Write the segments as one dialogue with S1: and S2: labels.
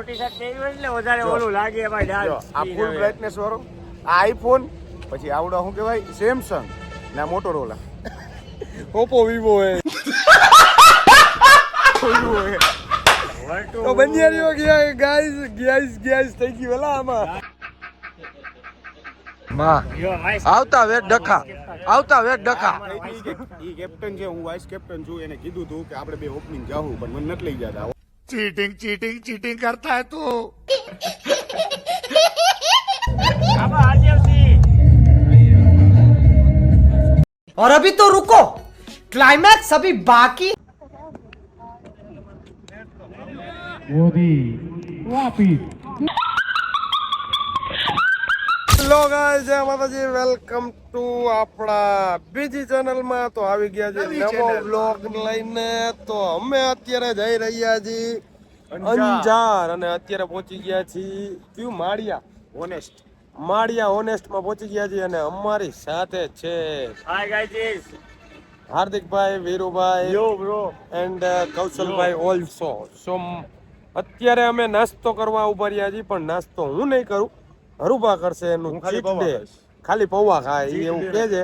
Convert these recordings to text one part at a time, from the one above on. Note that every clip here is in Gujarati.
S1: ટી-શર્ટ પહેર્યું એટલે વધારે ઓલું લાગે ભાઈ ડાન્સ.
S2: આ ફૂલ બ્રાઇટનેસ વાળો આ આઈફોન, પછી આવડો શું કહેવાય સેમસંગ ના મોટોરોલા,
S3: ઓપ્પો, વિવો હે તો બંજારીઓ ગયા ગાઈસ થઈ ગઈ વેલા આમાં માં આવતા વેટ ડખા
S2: ઈ કેપ્ટન છે, હું વાઇસ કેપ્ટન છું. એને કીધું તું કે આપણે બે ઓપનિંગ જાવું, પણ મને નથી લઈ જતા.
S4: चीटिंग करता है तू।
S5: और अभी तो रुको, क्लाइमैक्स अभी बाकी।
S3: હેલો ગાઈસ, જય માતાજી, વેલકમ ટુ આપણા બીજી ચેનલ માં. તો આવી ગયા છે નવો વ્લોગ લઈને. તો અમે અત્યારે જઈ રહ્યા છીએ અંજાર અને અત્યારે પહોંચી ગયા છીએ કયું માળિયા ઓનેસ્ટ માં પહોંચી ગયા છીએ. અને અમારી સાથે છે
S1: હાય ગાઈસ,
S3: હાર્દિકભાઈ, વીરુભાઈ,
S1: યો બ્રો
S3: એન્ડ કૌશલભાઈ ઓલ્સો. સો અત્યારે અમે નાસ્તો કરવા ઉભા રહ્યા છીએ, પણ નાસ્તો હું નહીં કરું, હરુભા કરશે. એનું ખાલી પૌવા ખાય. એ એવું કહે છે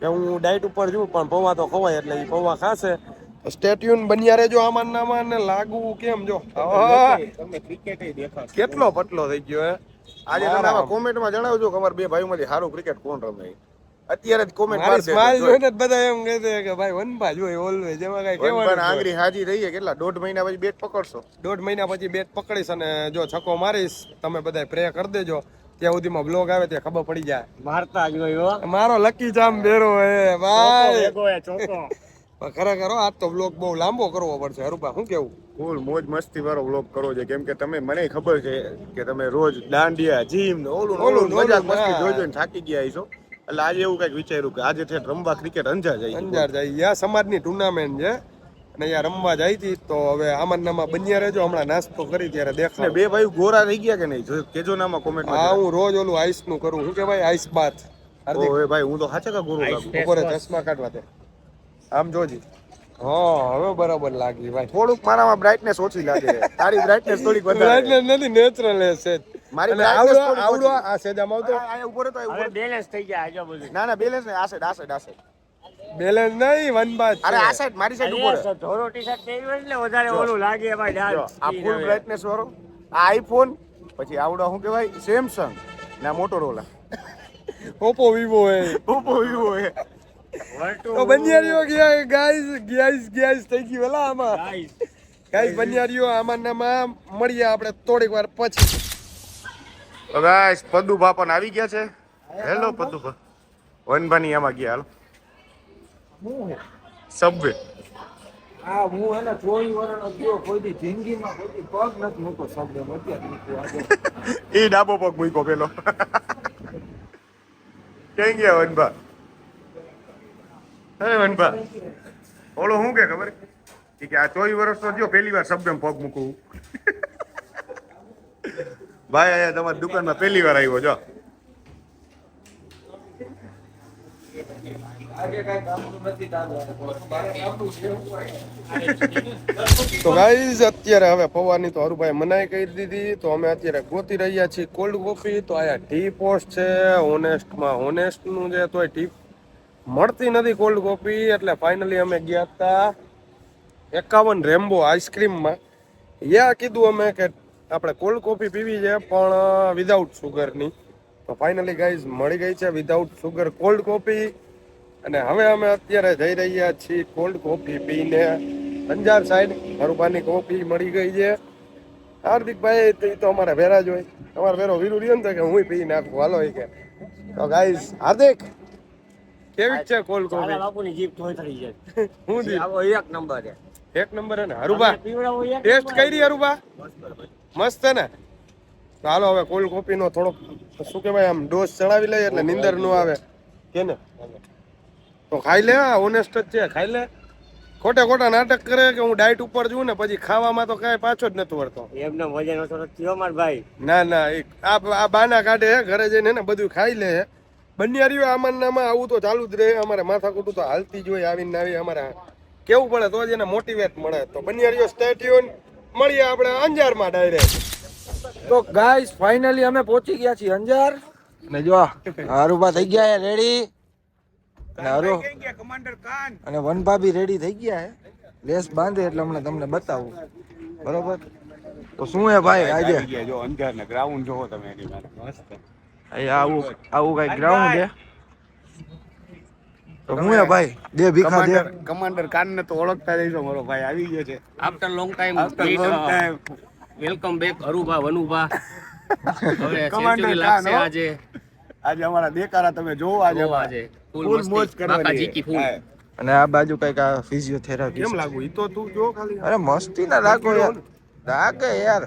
S3: કે હું ડાયટ ઉપર છું, પણ પૌવા તો ખવાય, એટલે એ પૌવા ખાશે. સ્ટેટ્યુન બન્યા રહેજો આમાં નામાં. ને લાગવું કેમ જો કેટલો પતલો થઈ ગયો હે.
S2: આજે તમે કોમેન્ટમાં જણાવજો કે અમારા બે ભાઈઓમાંથી સારું ક્રિકેટ કોણ રમે. અત્યારે જ કોમેન્ટ
S3: મારી સ્માઈલ જોઈને જ બધા એમ કહે છે કે ભાઈ વનભા જોઈએ ઓલવેઝ. એમાં કઈ કહેવાનું
S2: આંગળી હાજી રહીએ. કેટલા 1.5 મહિના પછી બેટ પકડશો?
S3: 1.5 મહિના પછી બેટ પકડીશ, અને જો છક્કો મારીશ તમે બધા પ્રે કરી દેજો. ત્યાં સુધીમાં બ્લોગ આવે ત્યાં ખબર પડી જાય.
S1: મારતા જ હોય
S3: મારો લકી ચામ બેરો હે ભાઈ.
S1: ચોકો
S3: ખરેખર આજ તો બ્લોગ બહુ લાંબો કરવો પડશે. હરુભા શું કેવું?
S2: ફૂલ મોજ મસ્તી વાળો વ્લોગ કરવો છે, કેમ કે તમે મને ખબર છે કે તમે રોજ દાંડિયા, જીમ ને ઓલું મજાક મસ્તી જોઈને થાકી ગયા છો. એટલે આજે એવું કઈક વિચાર્યું કે આજે ઠેઠ રમવા ક્રિકેટ અંજાર
S3: જાય. સમાજની ટુર્નામેન્ટ છે અને અહીંયા રમવા જાય હતી. તો હવે આમાં બન્યા રહેજો. હમણાં નાસ્તો કરી ત્યારે દેખાય.
S2: બે ભાઈ ગોરા થઈ ગયા કે નહીં કેજો નામાં કોમેન્ટમાં.
S3: હા, હું રોજ ઓલું આઈસ નું કરું. શું કહેવાય આઈસ બાથ.
S2: ઓય ભાઈ, હું તો સાચે કા ગોરો લાગુ.
S3: બપોરે ચશ્મા કાઢવા દે. આમ જોજી. હા, હવે બરાબર લાગી ભાઈ.
S2: થોડુંક મારામાં બ્રાઇટનેસ ઓછી લાગે. તારી બ્રાઇટનેસ થોડીક વધારે.
S3: બ્રાઇટનેસ નથી, નેચરલ છે.
S2: મારી
S3: આવડો આ સેજામ આવતો
S2: આ ઉપર તો
S1: હવે બેલેન્સ થઈ ગયા આજો બધું.
S2: ના બેલેન્સ નહીં. આ સાઈડ
S3: બેલેન્સ નહીં, વન બાદ.
S2: અરે આ સાઈડ મારી સાઈડ ઉપર.
S1: ધોરો ટી-શર્ટ પહેર્યું એટલે વધારે ઓલું લાગે ભાઈ ડાન્સ.
S2: આ ફૂલ બ્રાઇટનેસ વાળો આ આઈફોન, પછી આવડો શું કહેવાય સેમસંગ ના મોટોરોલા,
S3: ઓપ્પો, વિવો હે તો બંજારીઓ ગયા ગાઈસ થઈ ગઈ વેલા આમાં ગાઈસ. બંજારીઓ આમાં નામાં મળીએ આપણે થોડીક વાર પછી.
S2: તો ગાઈસ પદુભા પણ આવી ગયા છે. હેલો પદુભા. વનભાની આમાં ગયા. હાલો સબવે.
S6: આ હું એને 24 વર્ષનો થયો, કોઈ જિંદગીમાં કોઈ પગ નથી મૂકો શબ્દ અત્યારે.
S2: એ ડાબો પગ મૂકો પેલો. ક્યાં ગયા વનભા? હે વનભા, ઓલો શું કે ખબર કે આ 24 વર્ષનો થયો, પહેલી વાર શબ્દ પગ મૂકવું. ભાઈ અહીંયા તમારી દુકાનમાં પહેલી વાર આવ્યો જો.
S3: તો ગાઈઝ અત્યારે હવે પૌવાની તો હરુભાઈ મનાઈ કરી દીધી. તો અમે અત્યારે ગોતી રહ્યા છીએ કોલ્ડ કોફી. તો આયા ટી પોસ્ટ છે હોનેસ્ટનું છે, તોય ટી મળતી નથી કોલ્ડ કોફી. એટલે ફાઇનલી અમે ગયા હતા 51 રેમ્બો આઈસ્ક્રીમમાં. યા કીધું અમે કે આપણે કોલ્ડ કોફી પીવી છે, પણ વિધાઉટ સુગરની. તો ફાઇનલી ગાઈઝ મળી ગઈ છે વિધાઉટ સુગર કોલ્ડ કોફી. અને હવે અમે અત્યારે જઈ રહ્યા છીએ કોલ્ડ કોફી પીને અંજાર સાઈડ. હરુભાની કોફી મળી ગઈ છે. હાર્દિકભાઈ તો અમારે વેરા જ હોય. તમારે વેરો વીરુ રહ્યો ને કે હું પી નાખું, હાલો એ કે. તો ગાઈઝ હાર્દિક કેવી છે કોલ્ડ કોફી?
S1: બાપુની જીભ થોડી જાય.
S3: હું દી
S1: આવો એક નંબર છે.
S3: એક નંબર હે ને હરુભા? ટેસ્ટ કરી હરુભા? મસ્ત હે ને? તો હાલો હવે કોલ્ડ કોફી નો થોડોક શું કહેવાય આમ ડોઝ ચડાવી લઈએ એટલે નીંદર નો આવે કે ને. તો ખાઈ લે, ઓનેસ્ટ જ છે, ખાઈ લે. ખોટા નાટક કરે કે હું ડાયટ ઉપર છું ને પછી ખાવામાં તો કાંઈ પાછો જ નથી વળતો.
S1: એમને વજન ઓછો થયો માર ભાઈ.
S3: ના આ બાના કાઢે ઘરે જઈને ને બધું ખાઈ લે. બંને આમાં આવું તો ચાલુ જ રહે. અમારે માથાકૂટું તો હાલતી જ હોય. આવીને આવી અમારે કેવું પડે તો જ એને મોટિવેટ મળે. તો બંને સ્ટે ટ્યુન. મળીએ આપણે અંજારમાં ડાયરેક્ટ.
S6: તો ગાઈસ ફાઇનલી અમે પહોંચી ગયા છીએ અંજાર ને જો હારુભા થઈ ગયા છે રેડી અને હારો
S2: કમાન્ડર ખાન
S6: અને વનભા બી રેડી થઈ ગયા છે. લેસ બાંધે એટલે હમણાં તમને બતાવું બરોબર. તો શું હે ભાઈ આજે
S2: જો અંજાર ને ગ્રાઉન્ડ જોવો તમે એની માટે મસ્ત.
S6: આવું કઈ ગ્રાઉન્ડ છે. તો શું હે ભાઈ બે ભીખા દે.
S2: કમાન્ડર ખાન ને તો ઓળખતા જઈશો, મારો ભાઈ આવી ગયો છે.
S7: After long time welcome back Harubha Vanubha. હવે સેન્ચુરી લાગશે આજે.
S2: આજે અમારા દેકારા તમે જોવો આજે ફૂલ મોજ કરવાની.
S6: અને આ બાજુ કઈક આ ફિઝિયોથેરાપી
S2: કેમ લાગુ ઈ તો તું જો ખાલી.
S6: અરે મસ્તી ના લાગો યાર. લાગે યાર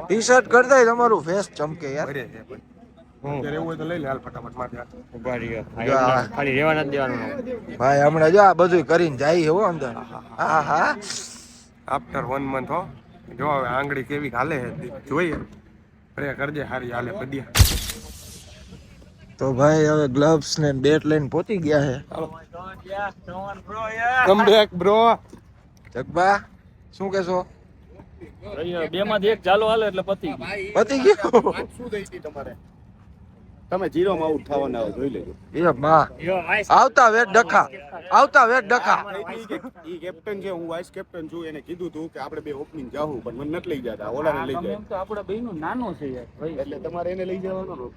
S6: ટી શર્ટ કરતા તમારું ફેસ ચમકે યાર.
S2: અત્યારે એવું હોય તો લઈ લે હાલ ફટાફટ માથે.
S1: ઉભા રહ્યો ખાલી રહેવા નથી દેવાનું.
S6: ભાઈ હમણાં જો આ બધું કરીને જાય હો અંદર. હા હા
S3: આફ્ટર 1 મંથ હો. જો હવે આંગળી કેવી હાલે છે જોઈએ. અરે કરજે હારી હાલે બડિયા.
S6: તો ભાઈ હવે ગ્લવ્સ ને બેટ લઈને પહોંચી ગયા છે.
S3: Come back bro.
S6: જગબા શું કેશો?
S7: બે માંથી એક ચાલો હાલે એટલે પતી
S6: ગયું.
S2: શું થઈ હતી તમારે? તમે 0 માં આઉટ થવાના હોય જોઈ લેજો.
S6: એ માં આવતા વેટ ડખા
S2: ઈ કેપ્ટન છે, હું વાઇસ કેપ્ટન છું. એને કીધું તું કે આપણે બે ઓપનિંગ જાવું, પણ મને નથી લઈ જતા. ઓલાને લઈ જાય
S7: તો આપડા બે નું નાનો છે યાર ભાઈ.
S2: એટલે તમારે એને લઈ જવાનો.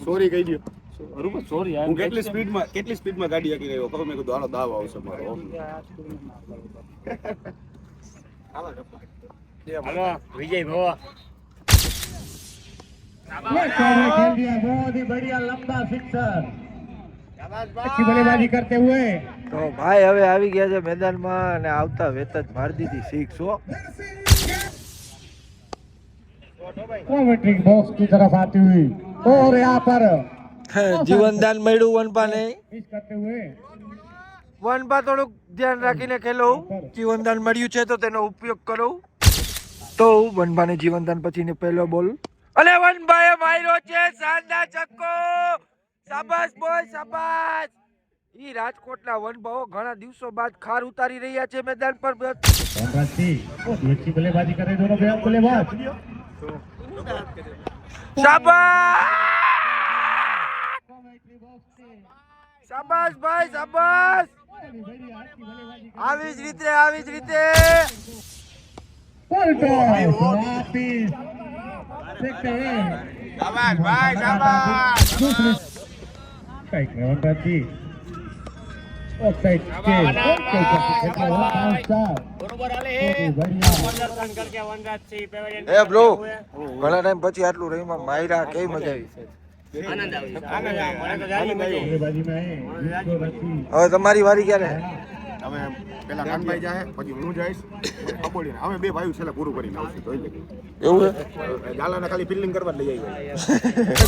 S2: સોરી કહી દો.
S7: બરોબર સોરી
S2: હું કેટલી સ્પીડમાં ગાડી હાકી રહ્યો ખબર. મેં કીધું હાલો દાવ આવશે મારો.
S1: હાલો વિજય ભવા.
S6: તો ભાઈ હવે આવી ગયા છે મેદાનમાં અને આવતા વેત જ મારી દીધી 6 હો.
S8: कॉमेंट्री बॉक्स की तरफ आती हुई और यहाँ पर
S6: જીવનદાન મળ્યું વનપા ને.
S8: मिस करते हुए
S6: વનપા થોડુંક ધ્યાન રાખીને ખેલો. જીવનદાન મળ્યું છે તો તેનો ઉપયોગ કરો. તો વનપાને જીવનદાન પછીને પહેલો બોલ અને વનપાએ માર્યો છે શાનદાર છક્કો. શાબાશ બોય શાબાશ. ઈ રાજકોટના વનભાઓ ઘણા દિવસો બાદ ખાર ઉતારી રહ્યા છે મેદાન પર.
S8: रामराज सिंह बहुत ही अच्छी बल्लेबाजी कर रहे दोनों बल्लेबाज
S6: શાબાશ ભાઈ શાબાશ. આવી જ રીતે
S8: पलटो वापिस देखते हैं
S2: શાબાશ ભાઈ શાબાશ.
S8: दूसरी स्ट्राइक में रामराज सिंह ऑफसाइड के खेलता हुआ बाउंस
S1: બરોબર હાલે
S8: बढ़िया
S1: પ્રદર્શન કરકે વનરાજસિંહ પેવેલિયન.
S6: એ બ્રો ઘણા ટાઈમ પછી આટલું રહીમાં માયરા કેવી મજા આવી.
S1: આનંદ આવી મને તો જાજી મજા આવી.
S8: बल्लेबाजी में है जिसको रखी
S6: હવે તમારી વારી ક્યારે?
S2: હવે પેલા કાનભાઈ જાય, પછી હું જઈશ, અબોડીને અમે બે ભાઈઓ છેલ્લે પૂરું કરીને આવશું. જોઈ લેજો.
S6: એવું છે?
S2: ઝાલાને ખાલી ફિલ્ડિંગ કરવા જ લઈ આવીએ.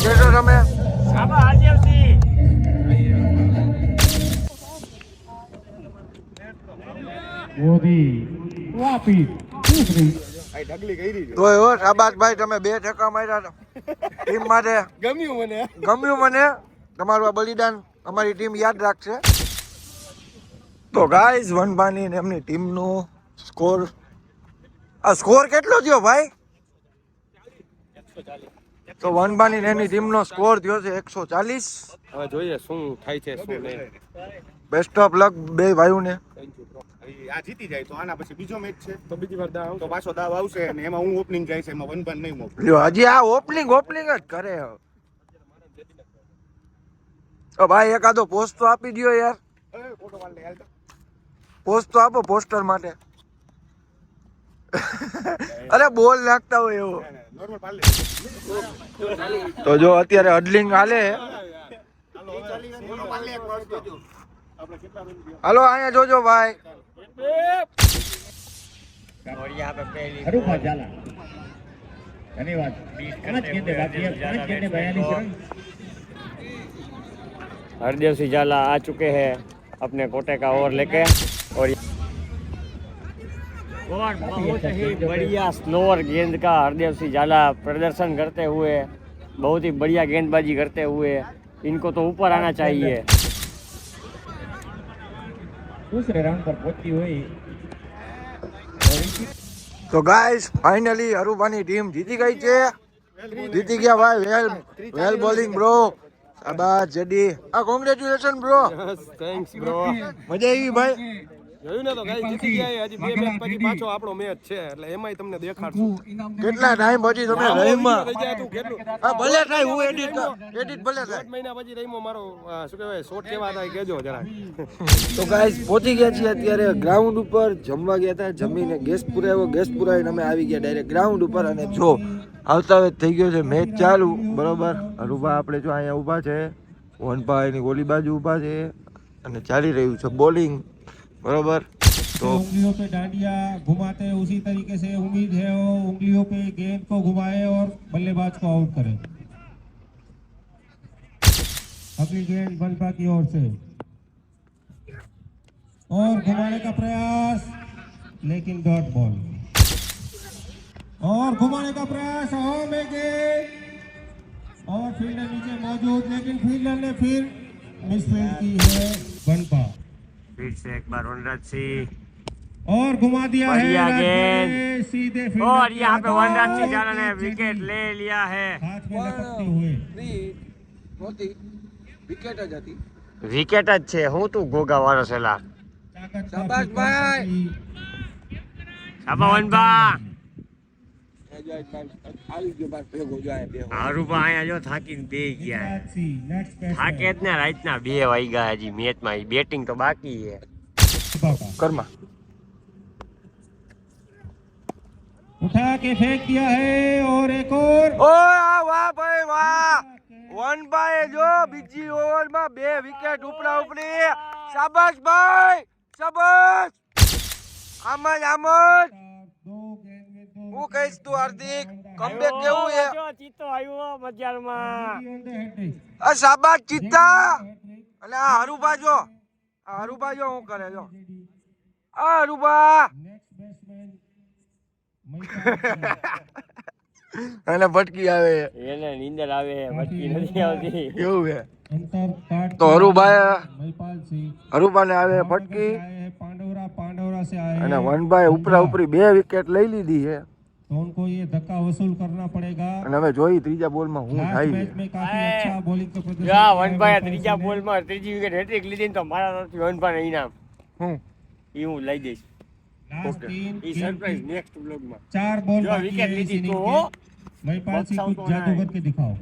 S6: બેઠો તમે.
S1: આબા હાર્દેવસિંહ.
S8: मोदी वापिस दूसरी
S2: આ ઢગલી કરી છે.
S6: તોય હો શાબાશ ભાઈ તમે 2 ઠકા માર્યા ટીમ માટે. ગમ્યું મને તમારું આ બલિદાન. અમારી ટીમ યાદ રાખશે. તો ગાઈઝ વનપાની ને એમની ટીમનો સ્કોર કેટલો થયો ભાઈ? તો વનપાની ને એની ટીમનો સ્કોર થયો છે 140.
S3: હવે જોઈએ શું થાય છે શું નહીં.
S6: બેસ્ટ ઓફ લક બે ભાઈઓને.
S2: આ જીતી જાય તો આના પછી બીજો મેચ છે, તો બીજી વાર દાવ તો પાછો દાવ આવશે અને એમાં હું ઓપનિંગ જાય છે, એમાં વનપાન નહીં મોકલું.
S6: લ્યો હજી આ ઓપનિંગ જ કરે. તો ભાઈ એકાદો પોસ્ટ તો આપી દો યાર.
S2: ફોટો પાડ લે હાલ તો.
S6: પોસ્ટ તો આપો પોસ્ટર માટે. અરે બોલ નાખતા હોય એવો.
S2: નોર્મલ પાડ લે.
S6: તો જો અત્યારે હડલિંગ હાલે.
S2: ફોટો પાડ લે એક વર્ષ જોજો. આપણે કેટલા રન થયા?
S6: હાલો અહીંયા જોજો ભાઈ.
S1: यहाँ पे पहली
S8: हरूभा जाला धन्यवाद 5 गेंदे बाकी है 5 गेंदे 42 रन
S1: हरदेव सिंह जाला आ चुके हैं अपने कोटे का ओवर लेके और बहुत ही बढ़िया स्लोअर गेंद का हरदेव सिंह जाला प्रदर्शन करते हुए बहुत ही बढ़िया गेंदबाजी करते हुए इनको तो ऊपर आना चाहिए।
S8: दूसरे राउंड पर पहुंचती हुई
S6: તો ગાઈસ ફાઇનલી હરુભાની ટીમ જીતી ગઈ છે. જીતી ગયા ભાઈ. વેલ બોલિંગ બ્રો. શાબાશ JD. Congratulation bro.
S3: Thanks bro.
S6: મજા આવી ભાઈ.
S3: જોયું ને તો ગાઈસ જીતી ગયા. હજી 2 મેચ પછી પાછો આપણો મેચ છે એટલે એમાંય તમને દેખાડશું.
S6: કેટલા ટાઈમ પછી તમે રહીમાં?
S3: થઈ જાય તું કેટલું
S6: હા ભલે થાય, હું એડિટ ભલે થાય.
S3: 8 મહિના પછી રહીમો મારો શું કહેવાય શોટ કેવા થાય કહેજો જરા.
S6: તો ગાઈસ પહોંચી ગયા છીએ અત્યારે ગ્રાઉન્ડ ઉપર. જમવા ગયા હતા, જમીને ગેસ પુરાવ્યો. ગેસ પુરાવીને અમે આવી ગયા ડાયરેક્ટ ગ્રાઉન્ડ ઉપર. અને જો આવતા વેત થઈ ગયો છે મેચ ચાલુ. બરોબર, હરુભા આપણે જો અહીંયા ઊભા છે, વનભાઈની ઓલી બાજુ ઊભા છે અને ચાલી રહ્યું છે બોલિંગ. बराबर तो
S8: उंगलियों पे डांडिया घुमाते हैं उसी तरीके से उम्मीद है वो उंगलियों पे गेंद को घुमाए और बल्लेबाज को आउट करे. अगली गेंद बनपा की ओर से और घुमाने का प्रयास लेकिन डॉट बॉल और घुमाने का प्रयास और में गेंद और फील्डर नीचे मौजूद लेकिन फील्डर ने फिर मिसफील्ड की है बनपा.
S1: फिर से एक बार वनराज सिंह
S8: और घुमा दिया है
S1: बढ़िया
S8: राज
S1: गेंद.
S8: ने सीधे फील्डर
S1: और
S8: की
S1: यहाँ पे
S8: आगे
S1: वनराज सिंह
S8: और
S1: जाना ने
S8: एक
S1: विकेट
S8: जल्दी
S1: ले लिया है.
S8: हाथ में लपकते हुए
S6: विकेट आ जाती.
S1: વિકેટ જ છે. હું તું ગોગા વાળો છેલા.
S8: ताकत का
S6: शाबाश
S8: फिक्र
S6: भाई.
S8: की
S1: શાબા વનબા.
S6: આવી ગયો બાર ભેગો જાય બે.
S1: હારુભા અહીંયા જો થાકીને બે ગયા.
S8: युवराज सिंह नेक्स्ट
S1: થાકે જ ને રાતના 2 વાગ્યા હજી મેચમાં. બેટિંગ તો બાકી છે.
S6: કર્મા
S8: उठा के फेंक दिया है और एक और
S6: ઓ વાહ ભાઈ વાહ. વનભાઈ જો બીજી ઓવરમાં 2 વિકેટ ઉપરા ઉપરી. શાબાશ ભાઈ, શાબાશ. આમ જ
S8: दो गेंद में दो
S6: હું કહીશ તું હાર્દિક કમબેક કેવું છે?
S1: જો ચિત્તો આવ્યો બજારમાં.
S8: on the head trick.
S6: આ શાબાશ ચિત્તા. અને આ હરુભા જો, આ હરુભા જો હું કરે જો. આ હરુભા
S8: Next batsman
S6: અને ભટકી આવે.
S1: એને નીંદર આવે વટકી નથી આવતી.
S6: કેવું છે?
S8: अंतर काट
S6: તો હરુભાઈ
S8: महिपाल सिंह
S6: હરુભાને આવે ભટકી
S8: आए हैं पांडवरा से आए
S6: અને
S8: हैं
S6: વનભાઈ ઉપરા ઉપરી 2 વિકેટ લઈ લીધી છે.
S8: तो उनको ये धक्का वसूल करना पड़ेगा.
S6: અને હવે જોઈ ત્રીજા બોલમાં હું
S8: लास्ट
S6: થાય
S8: मैच
S6: છે.
S8: में काफी अच्छा बॉलिंग का प्रदर्शन
S1: જા
S8: किया है
S1: વનભાઈ
S8: महिपाल
S1: ત્રીજા
S8: सिंह ने.
S1: બોલમાં ત્રીજી વિકેટ હેટ્રિક લીધી ને તો મારા તરફથી વનભાઈને ઇનામ
S6: હું
S1: ઈ હું લઈ દઈશ.
S8: लास्ट तीन
S1: ઈ
S8: गेंद
S1: સરપ્રાઈઝ
S8: की
S1: નેક્સ્ટ બ્લોગમાં.
S8: 4 बॉल
S1: जो
S8: बाकी
S1: विकेट
S8: है इस
S1: लीधी
S8: इनिंग
S1: तो
S8: के. महिपाल सिंह
S1: बक्साओ
S8: कुछ
S1: तो
S8: जादू
S1: है।
S8: करके दिखाओ.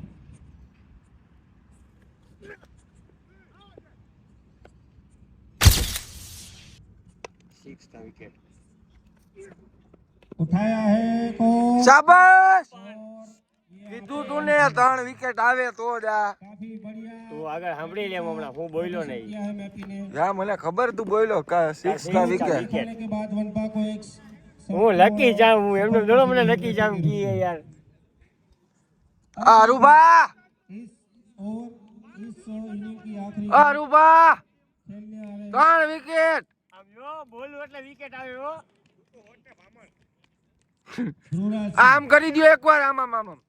S1: 6th wicket.
S8: उठाया है को
S6: શાબાશ. કીધું તું ને 3 વિકેટ આવે તો જા.
S8: काफी बढ़िया
S1: તું આગળ સાંભળી લે હમણાં હું બોલ્યો નહીં.
S8: किया है मैपी ने.
S6: જા મને ખબર તું બોલ્યો કા 6 કા વિકેટ.
S8: खेलने के बाद वनपा को एक
S1: હું લકી જામ. હું એમનો જોડો મને લકી જામ કીએ યાર.
S6: આ હરુભા,
S8: इस और इस इनिंग की आखिरी
S6: આ હરુભા
S8: खेलने वाले
S6: 3 વિકેટ.
S1: આમ જો બોલું એટલે વિકેટ આવ્યો.
S8: ध्रुवराज
S6: આમ કરી દો એકવાર. આમ આમ આમ આમ.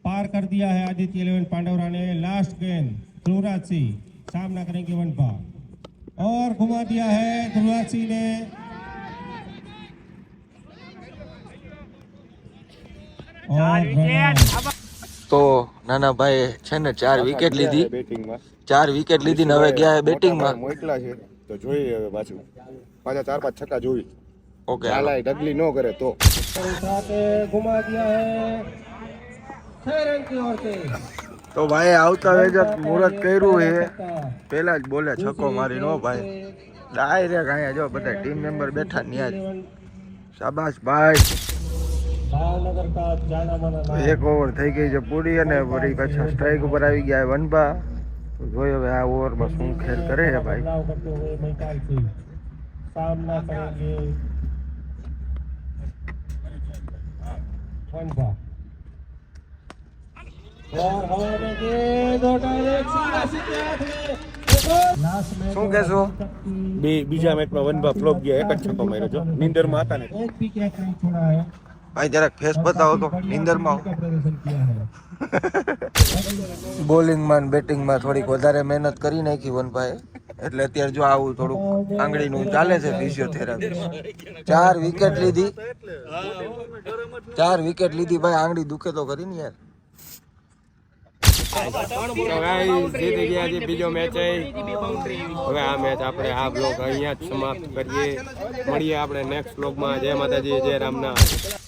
S8: पार कर दिया है आदित्य 11 पांडवरा ने. लास्ट गेंद ध्रुवराज सिंह सामना करेंगे वनपा और घुमा दिया है ध्रुवराज सिंह ने. और रन
S6: તો નાના ભાઈ છે ને 4 વિકેટ લીધી.
S2: બેટિંગમાં
S6: 4 વિકેટ લીધી ને હવે ગયા બેટિંગમાં.
S2: મોકલા છે તો જોઈએ હવે પાછું પાછા 4-5 છક્કા જોઈ.
S6: ઓકે
S2: ચાલાય ડગલી ન કરે તો
S8: साथ घुमा दिया है 6 रन की ओर से.
S6: તો ભાઈ આવતા વેજત મુહૂર્ત કર્યું છે. પેલા જ બોલે છક્કો મારી નો ભાઈ. ડાયરેક્ટ અહીંયા જો બધા ટીમ મેમ્બર બેઠા ન્યા જ. શાબાશ ભાઈ.
S8: भावनगर का जाना माना
S6: એક ઓવર થઈ ગઈ છે પૂરી અને વળી પાછા સ્ટ્રાઇક ઉપર આવી ગયા વનબા. તો જોઈ હવે આ ઓવરમાં શું ખેલ કરે છે ભાઈ.
S8: बदलाव करते हुए महिपाल सिंह सामना करेंगे वनपा और हवा में गेंद और डायरेक्ट सीधा सीधे हाथ में. लास्ट मैच
S6: શું કહેશો?
S2: બીજા મેચમાં વનભા ફ્લોપ ગયા. એક જ છક્કો માર્યો જો નીંદરમાં હતા ને.
S8: एक भी कैच नहीं छोड़ा है.
S6: ભાઈ જરાક ફેસ બતાવો તો નીંદરમાં
S8: प्रदर्शन किया है
S6: બોલિંગમાં બેટિંગમાં થોડીક વધારે મહેનત કરી નાખી વનભાઈ એટલે અત્યારે જો આવું થોડુંક આંગળીનું ચાલે છે ફિઝિયોથેરાપી 4 વિકેટ લીધી ભાઈ આંગળી દુખે તો કરી ને યાર
S3: જીતી ગયા છે બીજો મેચ હવે આ મેચ આપણે આ બ્લોગ અહીંયા જ સમાપ્ત કરીએ મળીએ આપણે નેક્સ્ટ બ્લોગમાં જય માતાજી જય રામનાથ